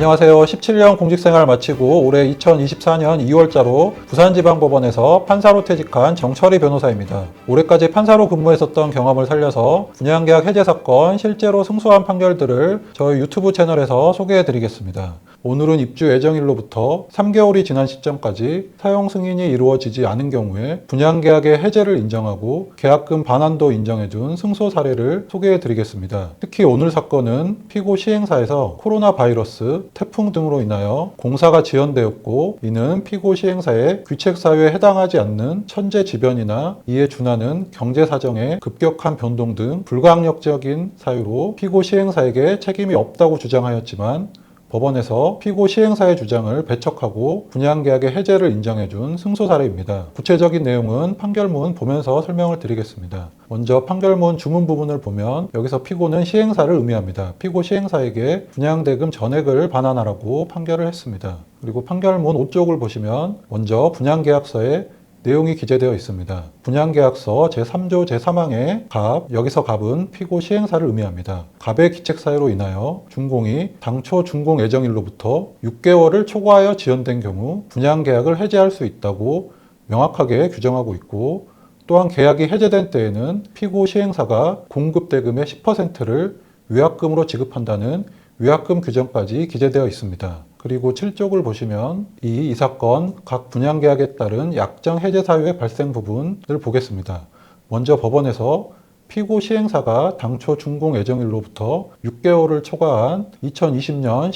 안녕하세요. 17년 공직생활 마치고 올해 2024년 2월자로 부산지방법원에서 판사로 퇴직한 정철희 변호사입니다. 올해까지 판사로 근무했었던 경험을 살려서 분양계약 해제 사건 실제로 승소한 판결들을 저희 유튜브 채널에서 소개해 드리겠습니다. 오늘은 입주 예정일로부터 3개월이 지난 시점까지 사용 승인이 이루어지지 않은 경우에 분양계약의 해제를 인정하고 계약금 반환도 인정해준 승소 사례를 소개해 드리겠습니다. 특히 오늘 사건은 피고 시행사에서 코로나 바이러스, 태풍 등으로 인하여 공사가 지연되었고, 이는 피고 시행사의 귀책 사유에 해당하지 않는 천재지변이나 이에 준하는 경제사정의 급격한 변동 등 불가항력적인 사유로 피고 시행사에게 책임이 없다고 주장하였지만, 법원에서 피고 시행사의 주장을 배척하고 분양계약의 해제를 인정해준 승소 사례입니다. 구체적인 내용은 판결문 보면서 설명을 드리겠습니다. 먼저 판결문 주문 부분을 보면 여기서 피고는 시행사를 의미합니다. 피고 시행사에게 분양대금 전액을 반환하라고 판결을 했습니다. 그리고 판결문 5쪽을 보시면 먼저 분양계약서에 내용이 기재되어 있습니다. 분양계약서 제3조 제3항의 갑, 여기서 갑은 피고 시행사를 의미합니다. 갑의 기책 사유로 인하여 준공이 당초 준공 예정일로부터 6개월을 초과하여 지연된 경우 분양계약을 해제할 수 있다고 명확하게 규정하고 있고, 또한 계약이 해제된 때에는 피고 시행사가 공급대금의 10%를 위약금으로 지급한다는 위약금 규정까지 기재되어 있습니다. 그리고 7쪽을 보시면 이 사건 각 분양계약에 따른 약정 해제 사유의 발생 부분을 보겠습니다. 먼저 법원에서 피고 시행사가 당초 준공 예정일로부터 6개월을 초과한 2020년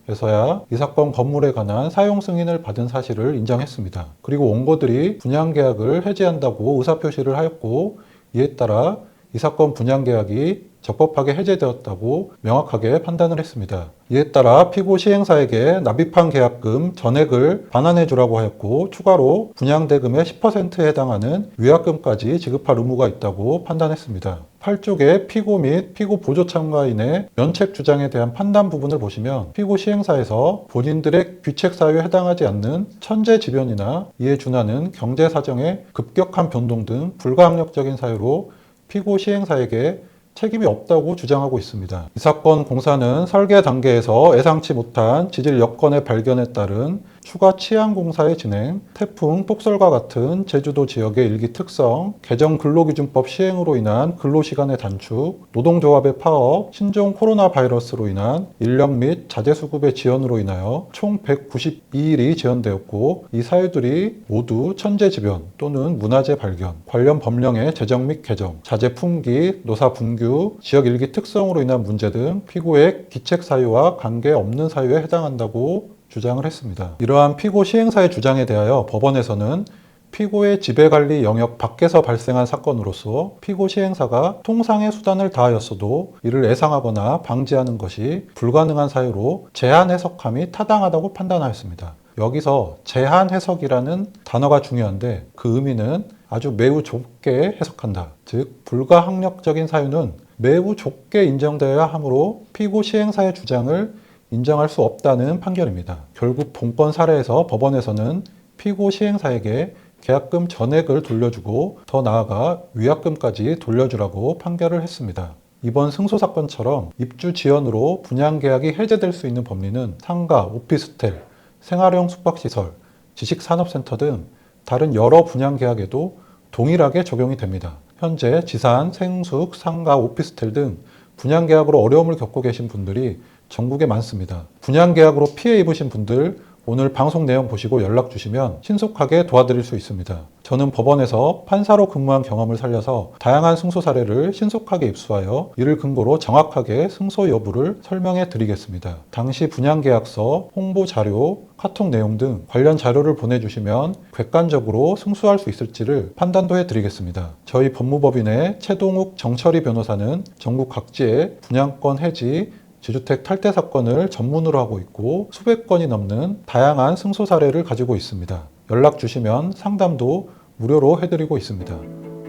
11월에서야 이 사건 건물에 관한 사용 승인을 받은 사실을 인정했습니다. 그리고 원고들이 분양계약을 해제한다고 의사표시를 하였고, 이에 따라 이 사건 분양계약이 적법하게 해제되었다고 명확하게 판단을 했습니다. 이에 따라 피고 시행사에게 납입한 계약금 전액을 반환해 주라고 하였고, 추가로 분양대금의 10%에 해당하는 위약금까지 지급할 의무가 있다고 판단했습니다. 8쪽의 피고 및 피고 보조 참가인의 면책 주장에 대한 판단 부분을 보시면 피고 시행사에서 본인들의 귀책 사유에 해당하지 않는 천재지변이나 이에 준하는 경제사정의 급격한 변동 등 불가항력적인 사유로 피고 시행사에게 책임이 없다고 주장하고 있습니다. 이 사건 공사는 설계 단계에서 예상치 못한 지질 여건의 발견에 따른 추가 치안 공사의 진행, 태풍, 폭설과 같은 제주도 지역의 일기 특성, 개정 근로기준법 시행으로 인한 근로시간의 단축, 노동조합의 파업, 신종 코로나 바이러스로 인한 인력 및 자재수급의 지연으로 인하여 총 192일이 지연되었고, 이 사유들이 모두 천재지변 또는 문화재 발견, 관련 법령의 제정 및 개정, 자재 품귀, 노사 분규, 지역 일기 특성으로 인한 문제 등 피고의 기책 사유와 관계없는 사유에 해당한다고 주장을 했습니다. 이러한 피고 시행사의 주장에 대하여 법원에서는 피고의 지배관리 영역 밖에서 발생한 사건으로서 피고 시행사가 통상의 수단을 다하였어도 이를 예상하거나 방지하는 것이 불가능한 사유로 제한 해석함이 타당하다고 판단하였습니다. 여기서 제한 해석이라는 단어가 중요한데, 그 의미는 아주 매우 좁게 해석한다. 즉, 불가항력적인 사유는 매우 좁게 인정되어야 하므로 피고 시행사의 주장을 인정할 수 없다는 판결입니다. 결국 본건 사례에서 법원에서는 피고 시행사에게 계약금 전액을 돌려주고 더 나아가 위약금까지 돌려주라고 판결을 했습니다. 이번 승소 사건처럼 입주 지연으로 분양계약이 해제될 수 있는 법리는 상가, 오피스텔, 생활형 숙박시설, 지식산업센터 등 다른 여러 분양계약에도 동일하게 적용이 됩니다. 현재 지산, 생숙, 상가, 오피스텔 등 분양계약으로 어려움을 겪고 계신 분들이 전국에 많습니다. 분양계약으로 피해 입으신 분들 오늘 방송 내용 보시고 연락 주시면 신속하게 도와드릴 수 있습니다. 저는 법원에서 판사로 근무한 경험을 살려서 다양한 승소 사례를 신속하게 입수하여 이를 근거로 정확하게 승소 여부를 설명해 드리겠습니다. 당시 분양계약서, 홍보 자료, 카톡 내용 등 관련 자료를 보내주시면 객관적으로 승소할 수 있을지를 판단도 해드리겠습니다. 저희 법무법인의 최동욱 정철희 변호사는 전국 각지의 분양권 해지, 지주택 탈퇴 사건을 전문으로 하고 있고 수백 건이 넘는 다양한 승소 사례를 가지고 있습니다. 연락 주시면 상담도 무료로 해드리고 있습니다.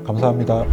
감사합니다.